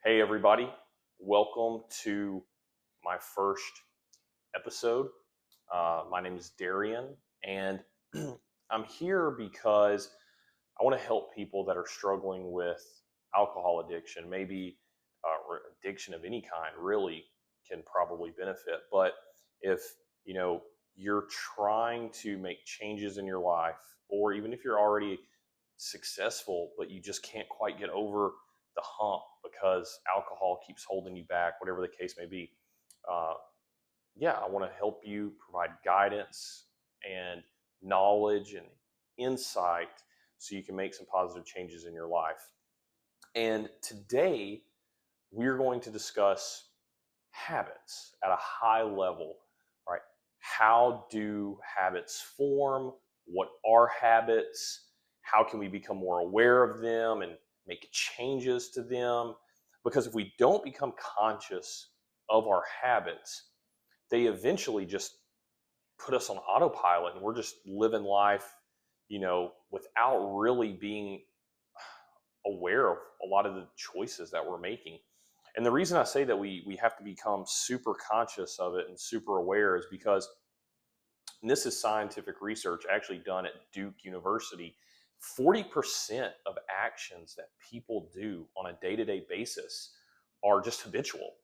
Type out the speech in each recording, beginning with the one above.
Hey, everybody. Welcome to my first episode. My name is Darian, and I'm here because I want to help people that are struggling with alcohol addiction. Maybe addiction of any kind really can probably benefit. But if you know you're trying to make changes in your life, or even if you're already successful, but you just can't quite get over the hump because alcohol keeps holding you back, whatever the case may be. Uh, yeah, I want to help you provide guidance and knowledge and insight so you can make some positive changes in your life. And today, we're going to discuss habits at a high level, right? How do habits form? What are habits? How can we become more aware of them and make changes to them? Because if we don't become conscious of our habits, they eventually just put us on autopilot and we're just living life, without really being aware of a lot of the choices that we're making. And the reason I say that we have to become super conscious of it and super aware is because, and this is scientific research actually done at Duke University, 40% of actions that people do on a day-to-day basis are just habitual,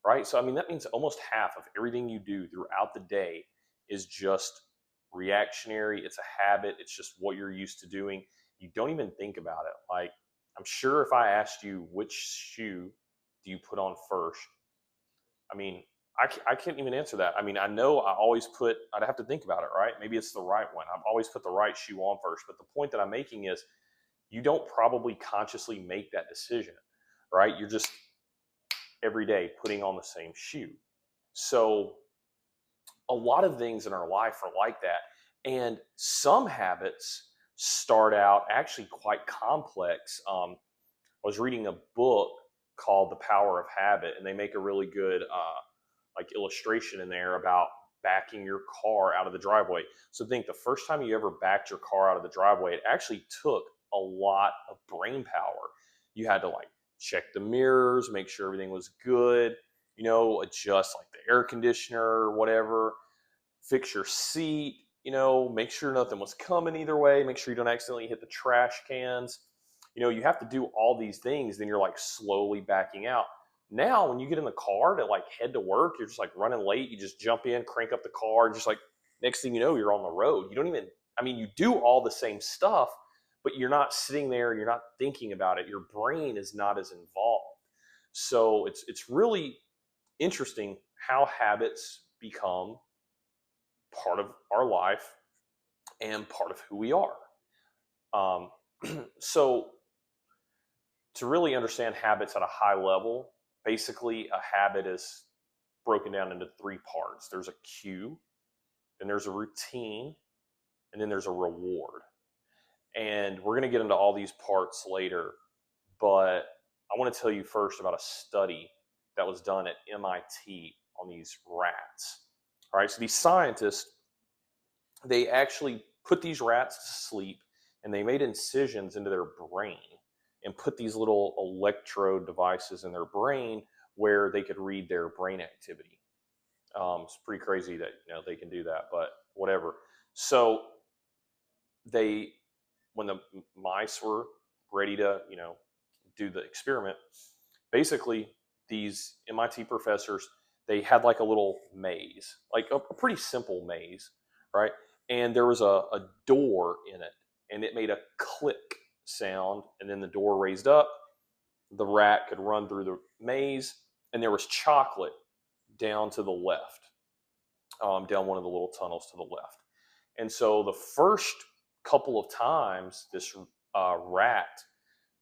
right? So I mean that means almost half of everything you do throughout the day is just reactionary. It's a habit. It's just what you're used to doing. You don't even think about it. Like, I'm sure if I asked you which shoe do you put on first, I mean, I can't even answer that. I mean, I know I'd have to think about it, right? Maybe it's the right one. I've always put the right shoe on first. But the point that I'm making is you don't probably consciously make that decision, right? You're just every day putting on the same shoe. So a lot of things in our life are like that. And some habits start out actually quite complex. I was reading a book called The Power of Habit, and they make a really good illustration in there about backing your car out of the driveway. So think the first time you ever backed your car out of the driveway, it actually took a lot of brain power. You had to check the mirrors, make sure everything was good, adjust the air conditioner or whatever, fix your seat, make sure nothing was coming either way, make sure you don't accidentally hit the trash cans. You have to do all these things, then you're slowly backing out. Now, when you get in the car to head to work, you're just running late. You just jump in, crank up the car, and just next thing you know, you're on the road. You don't even, I mean, you do all the same stuff, but you're not sitting there, you're not thinking about it. Your brain is not as involved. So it's really interesting how habits become part of our life and part of who we are. Um, so to really understand habits at a high level, basically a habit is broken down into three parts. There's a cue, then there's a routine, and then there's a reward. And we're going to get into all these parts later, but I want to tell you first about a study that was done at MIT on these rats. All right, so these scientists, they actually put these rats to sleep and they made incisions into their brain and put these little electrode devices in their brain where they could read their brain activity. It's pretty crazy that they can do that, but whatever. So they, when the mice were ready to do the experiment, basically these MIT professors, they had a little maze, a pretty simple maze, right? And there was a door in it, and it made a click sound, and then the door raised up. The rat could run through the maze, and there was chocolate down to the left, down one of the little tunnels to the left. And so the first couple of times this rat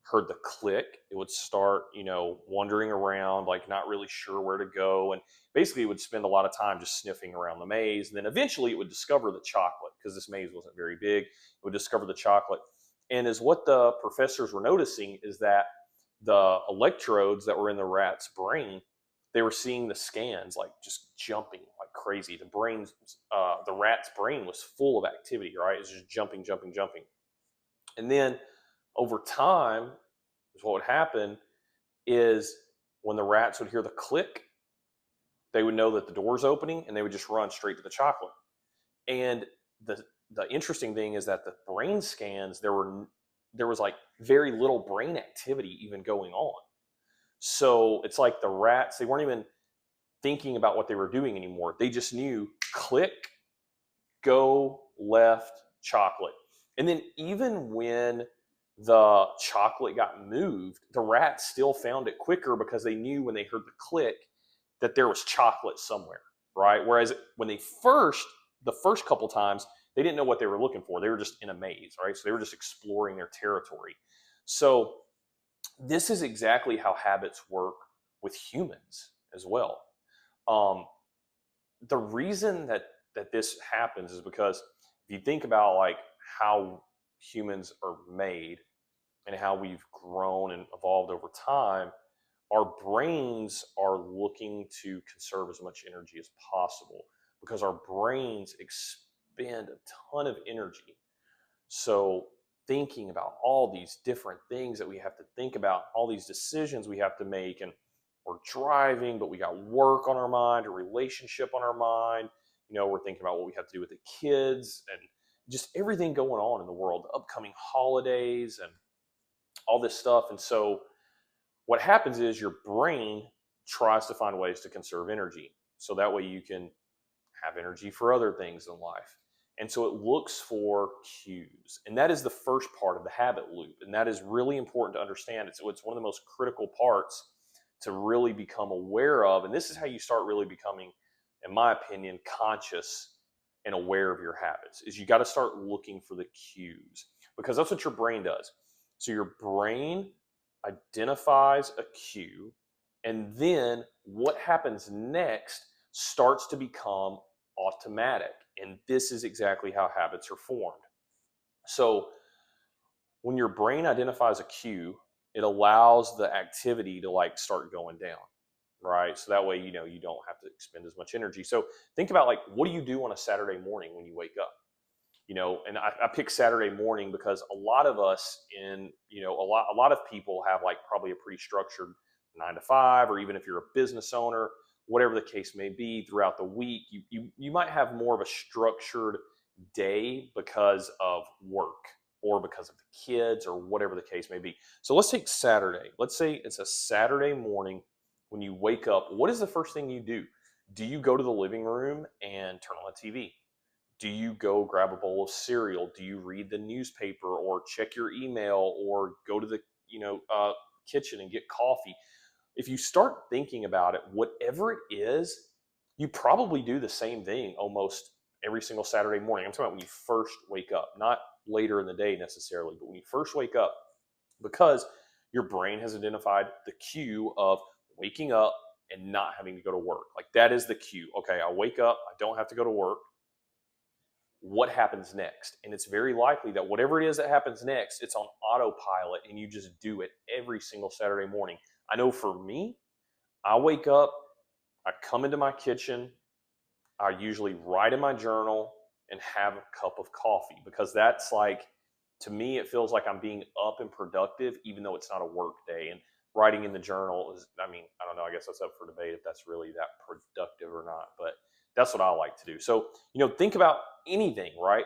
heard the click, it would start, wandering around, not really sure where to go. And basically it would spend a lot of time just sniffing around the maze. And then eventually it would discover the chocolate because this maze wasn't very big. It would discover the chocolate. And as what the professors were noticing is that the electrodes that were in the rat's brain, they were seeing the scans just jumping like crazy. The rat's brain was full of activity, right? It was just jumping, jumping, jumping. And then over time, what would happen is when the rats would hear the click, they would know that the door's opening and they would just run straight to the chocolate. And the interesting thing is that the brain scans, there was like very little brain activity even going on. So it's like the rats, they weren't even thinking about what they were doing anymore. They just knew click, go, left, chocolate. And then even when the chocolate got moved, the rats still found it quicker because they knew when they heard the click that there was chocolate somewhere, right? Whereas when the first couple times, they didn't know what they were looking for. They were just in a maze, right? So they were just exploring their territory. So this is exactly how habits work with humans as well. The reason that this happens is because if you think about like how humans are made and how we've grown and evolved over time, our brains are looking to conserve as much energy as possible because our brains expend a ton of energy. So thinking about all these different things that we have to think about, all these decisions we have to make, and we're driving, but we got work on our mind, a relationship on our mind. We're thinking about what we have to do with the kids and just everything going on in the world, the upcoming holidays and all this stuff. And so what happens is your brain tries to find ways to conserve energy. So that way you can have energy for other things in life. And so it looks for cues. And that is the first part of the habit loop. And that is really important to understand. It's one of the most critical parts to really become aware of. And this is how you start really becoming, in my opinion, conscious and aware of your habits, is you got to start looking for the cues, because that's what your brain does. So your brain identifies a cue, and then what happens next starts to become automatic. And this is exactly how habits are formed. So when your brain identifies a cue, it allows the activity to like start going down, right? So that way, you don't have to expend as much energy. So think about like, what do you do on a Saturday morning when you wake up? And I pick Saturday morning because a lot of us a lot of people have like probably a pretty structured 9 to 5, or even if you're a business owner, whatever the case may be, throughout the week, you might have more of a structured day because of work or because of the kids or whatever the case may be. So let's take Saturday. Let's say it's a Saturday morning. When you wake up, what is the first thing you do? Do you go to the living room and turn on the TV? Do you go grab a bowl of cereal? Do you read the newspaper or check your email or go to the kitchen and get coffee? If you start thinking about it, whatever it is, you probably do the same thing almost every single Saturday morning. I'm talking about when you first wake up, not later in the day necessarily, but when you first wake up, because your brain has identified the cue of waking up and not having to go to work. Like that is the cue. Okay, I wake up, I don't have to go to work. What happens next? And it's very likely that whatever it is that happens next, it's on autopilot and you just do it every single Saturday morning. I know for me, I wake up, I come into my kitchen, I usually write in my journal and have a cup of coffee, because that's like, to me, it feels like I'm being up and productive, even though it's not a work day. And writing in the journal is, I don't know, I guess that's up for debate if that's really that productive or not, but that's what I like to do. So, think about anything, right?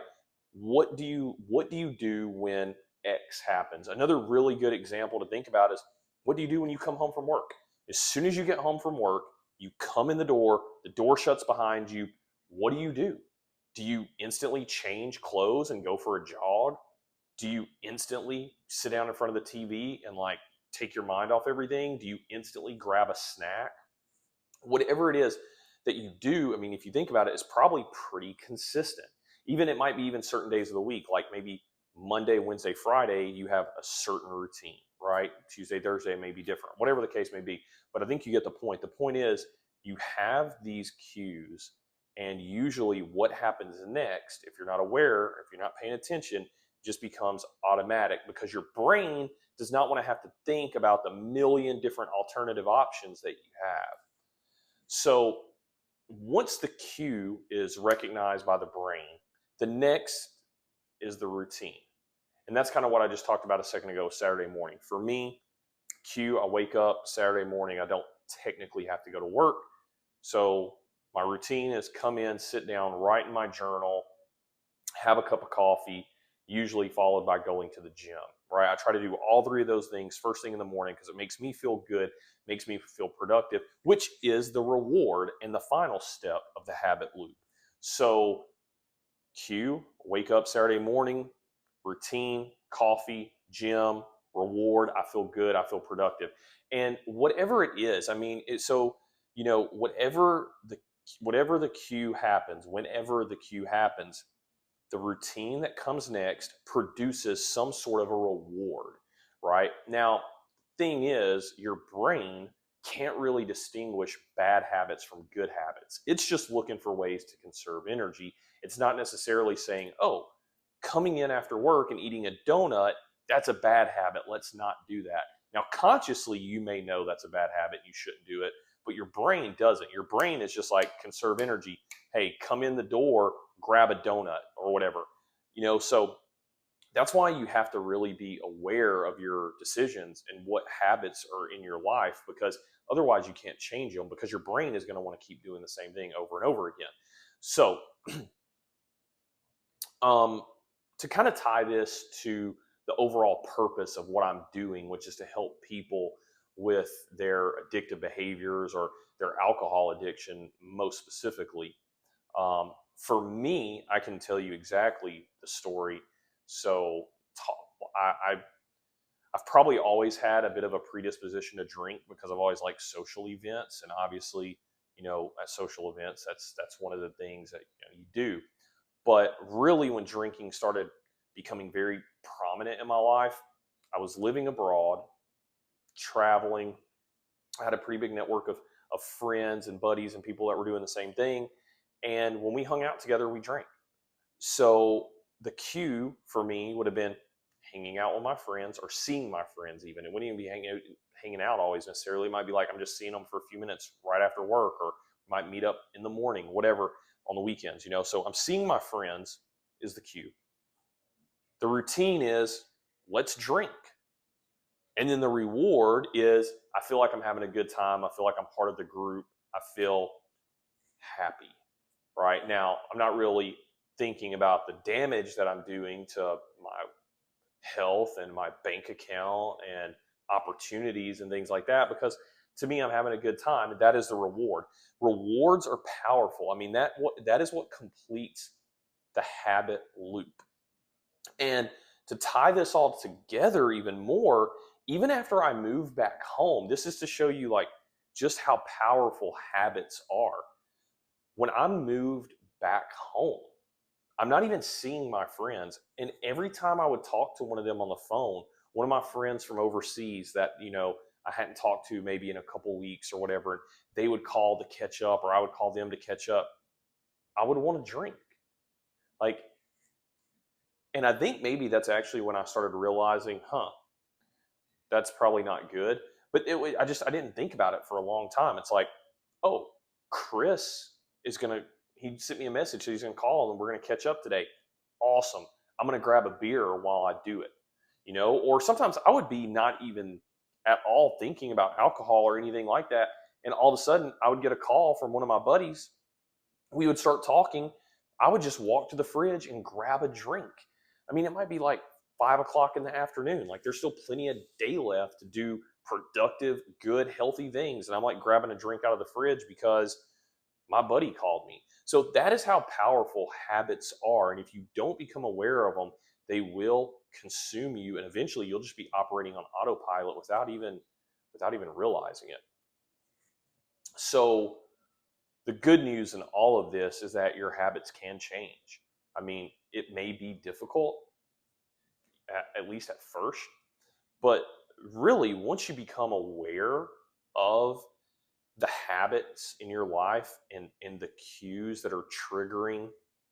What do you do when X happens? Another really good example to think about is, what do you do when you come home from work? As soon as you get home from work, you come in the door shuts behind you. What do? Do you instantly change clothes and go for a jog? Do you instantly sit down in front of the TV and like take your mind off everything? Do you instantly grab a snack? Whatever it is that you do, if you think about it, is probably pretty consistent. It might be even certain days of the week, like maybe Monday, Wednesday, Friday, you have a certain routine, right? Tuesday, Thursday may be different, whatever the case may be. But I think you get the point. The point is, you have these cues, and usually what happens next, if you're not aware, if you're not paying attention, just becomes automatic, because your brain does not want to have to think about the million different alternative options that you have. So once the cue is recognized by the brain, the next is the routine. And that's kind of what I just talked about a second ago with Saturday morning. For me, Q, I wake up Saturday morning. I don't technically have to go to work. So my routine is come in, sit down, write in my journal, have a cup of coffee, usually followed by going to the gym, right? I try to do all three of those things first thing in the morning because it makes me feel good, makes me feel productive, which is the reward and the final step of the habit loop. So, Q, wake up Saturday morning, routine, coffee, gym, reward. I feel good. I feel productive. And whatever it is, I mean, whatever the cue happens, whenever the cue happens, the routine that comes next produces some sort of a reward, right? Now, thing is, your brain can't really distinguish bad habits from good habits. It's just looking for ways to conserve energy. It's not necessarily saying, oh, coming in after work and eating a donut, that's a bad habit. Let's not do that. Now, consciously, you may know that's a bad habit. You shouldn't do it, but your brain doesn't. Your brain is just like conserve energy. Hey, come in the door, grab a donut or whatever. So that's why you have to really be aware of your decisions and what habits are in your life, because otherwise you can't change them, because your brain is going to want to keep doing the same thing over and over again. So to kind of tie this to the overall purpose of what I'm doing, which is to help people with their addictive behaviors or their alcohol addiction, most specifically. For me, I can tell you exactly the story. So I've probably always had a bit of a predisposition to drink because I've always liked social events, and obviously, at social events, that's one of the things that you do. But really, when drinking started becoming very prominent in my life, I was living abroad, traveling. I had a pretty big network of friends and buddies and people that were doing the same thing. And when we hung out together, we drank. So the cue for me would have been hanging out with my friends or seeing my friends even. It wouldn't even be hanging out always necessarily. It might be like I'm just seeing them for a few minutes right after work, or might meet up in the morning, whatever, on the weekends. So I'm seeing my friends is the cue. The routine is let's drink. And then the reward is I feel like I'm having a good time. I feel like I'm part of the group. I feel happy. Right now, I'm not really thinking about the damage that I'm doing to my health and my bank account and opportunities and things like that, because to me, I'm having a good time, and that is the reward. Rewards are powerful. I mean, that is what completes the habit loop. And to tie this all together even more, even after I moved back home, this is to show you like just how powerful habits are. When I moved back home, I'm not even seeing my friends. And every time I would talk to one of them on the phone, one of my friends from overseas that, I hadn't talked to maybe in a couple weeks or whatever, they would call to catch up, or I would call them to catch up. I would want to drink. Like, and I think maybe that's actually when I started realizing, that's probably not good. But I didn't think about it for a long time. It's like, oh, Chris is he sent me a message. So he's going to call and we're going to catch up today. Awesome. I'm going to grab a beer while I do it, or sometimes I would be not even at all thinking about alcohol or anything like that. And all of a sudden I would get a call from one of my buddies. We would start talking. I would just walk to the fridge and grab a drink. I mean, it might be like 5 o'clock in the afternoon. Like there's still plenty of day left to do productive, good, healthy things. And I'm like grabbing a drink out of the fridge because my buddy called me. So that is how powerful habits are. And if you don't become aware of them, they will consume you. And eventually you'll just be operating on autopilot without even realizing it. So the good news in all of this is that your habits can change. I mean, it may be difficult, at least at first, but really, once you become aware of the habits in your life and the cues that are triggering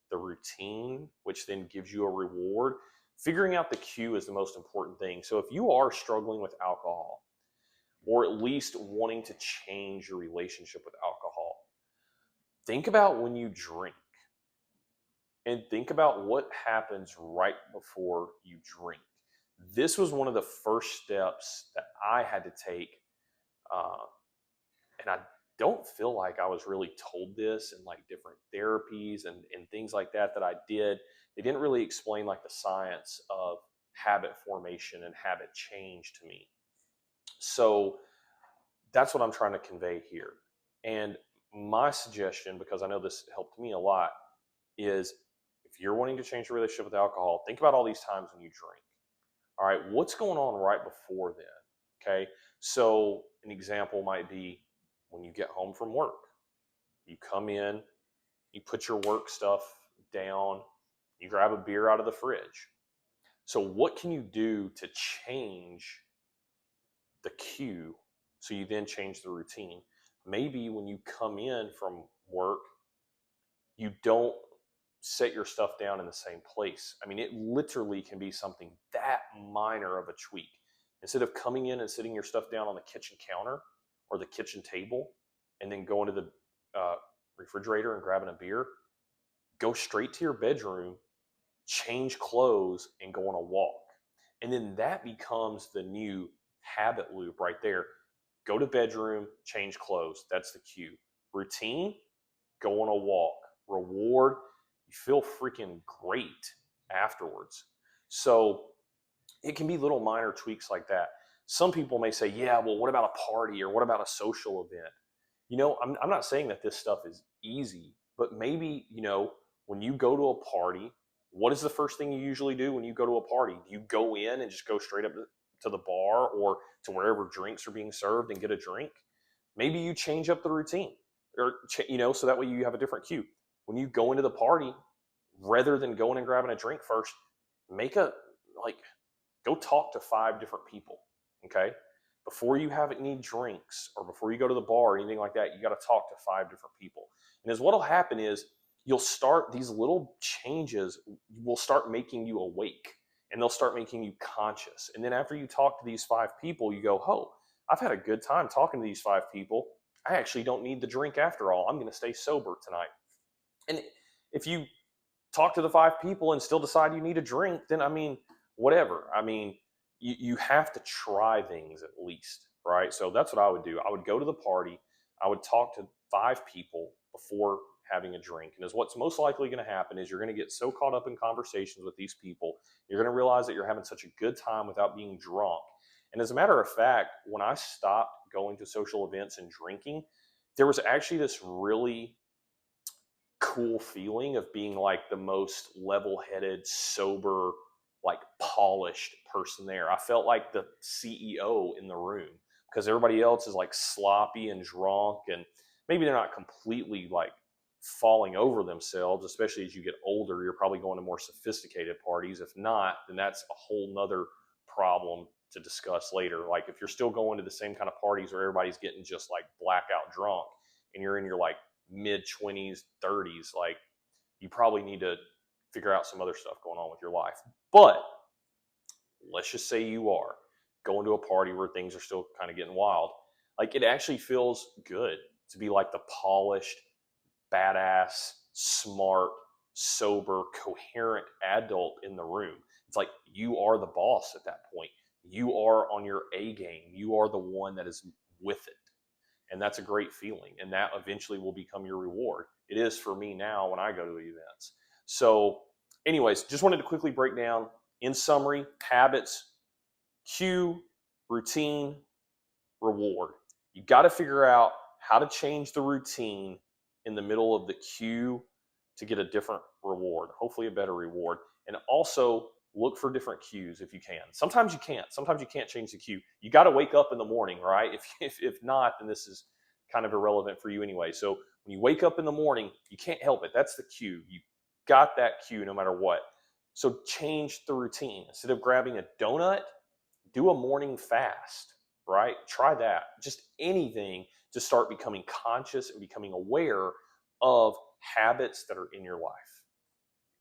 the routine, which then gives you a reward, figuring out the cue is the most important thing. So if you are struggling with alcohol, or at least wanting to change your relationship with alcohol, think about when you drink and think about what happens right before you drink. this was one of the first steps that I had to take. And I don't feel like I was really told this in like different therapies and things like that I did. They didn't really explain like the science of habit formation and habit change to me. So that's what I'm trying to convey here. And my suggestion, because I know this helped me a lot, is if you're wanting to change your relationship with alcohol, think about all these times when you drink. All right, what's going on right before then? Okay, so an example might be when you get home from work. You come in, you put your work stuff down, you grab a beer out of the fridge. So, what can you do to change the cue so you then change the routine? Maybe when you come in from work, you don't set your stuff down in the same place. I mean, it literally can be something that minor of a tweak. Instead of coming in and sitting your stuff down on the kitchen counter or the kitchen table and then going to the refrigerator and grabbing a beer, go straight to your bedroom, change clothes, and go on a walk. And then that becomes the new habit loop right there. Go to bedroom, change clothes. That's the cue. Routine, go on a walk. Reward, you feel freaking great afterwards. So it can be little minor tweaks like that. Some people may say, yeah, well, what about a party or what about a social event? I'm not saying that this stuff is easy, but maybe, when you go to a party, what is the first thing you usually do when you go to a party? Do you go in and just go straight up to the bar or to wherever drinks are being served and get a drink? Maybe you change up the routine or, so that way you have a different cue. When you go into the party, rather than going and grabbing a drink first, go talk to 5 different people, okay? Before you have any drinks or before you go to the bar or anything like that, you got to talk to 5 different people. And as what'll happen is you'll start, these little changes will start making you awake and they'll start making you conscious. And then after you talk to these 5 people, you go, oh, I've had a good time talking to these 5 people. I actually don't need the drink after all. I'm going to stay sober tonight. And if you talk to the 5 people and still decide you need a drink, then whatever. You have to try things at least, right? So that's what I would do. I would go to the party. I would talk to 5 people before having a drink. And what's most likely going to happen is you're going to get so caught up in conversations with these people, you're going to realize that you're having such a good time without being drunk. And as a matter of fact, when I stopped going to social events and drinking, there was actually this really cool feeling of being like the most level-headed, sober, like polished person there. I felt like the CEO in the room because everybody else is like sloppy and drunk, and maybe they're not completely like falling over themselves, especially as you get older. You're probably going to more sophisticated parties. If not, then that's a whole nother problem to discuss later. Like if you're still going to the same kind of parties where everybody's getting just like blackout drunk and you're in your like mid 20s, 30s, like you probably need to figure out some other stuff going on with your life. But let's just say you are going to a party where things are still kind of getting wild. Like it actually feels good to be like the polished, badass, smart, sober, coherent adult in the room. It's like you are the boss at that point. You are on your A game. You are the one that is with it. And that's a great feeling. And that eventually will become your reward. It is for me now when I go to events. So anyways, just wanted to quickly break down, in summary, habits, cue, routine, reward. You got to figure out how to change the routine in the middle of the cue to get a different reward, hopefully a better reward. And also look for different cues if you can. Sometimes you can't. Sometimes you can't change the cue. You got to wake up in the morning, right? If not, then this is kind of irrelevant for you anyway. So when you wake up in the morning, you can't help it. That's the cue. You got that cue no matter what. So change the routine. Instead of grabbing a donut, do a morning fast, right? Try that. Just anything to start becoming conscious and becoming aware of habits that are in your life.